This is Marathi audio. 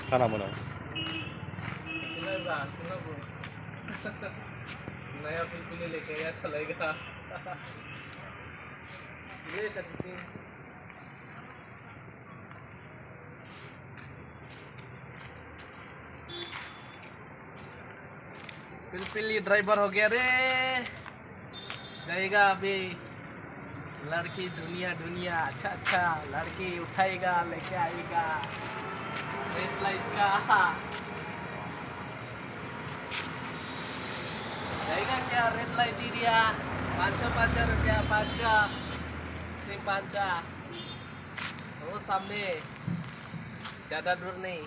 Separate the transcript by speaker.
Speaker 1: खाना बनाओ।
Speaker 2: नया पिलपिली लेके आया चलेगा। ये करती पिलपिली ड्राइवर हो गया रे, जाएगा अभी लड़की दुनिया दुनिया। अच्छा अच्छा लड़की उठाएगा लेके आएगा रेड लाइट का। जाएगा क्या रेड लाइट एरिया 500 रुपया 500 सिंह 500 वो सामने, ज़्यादा दूर नहीं।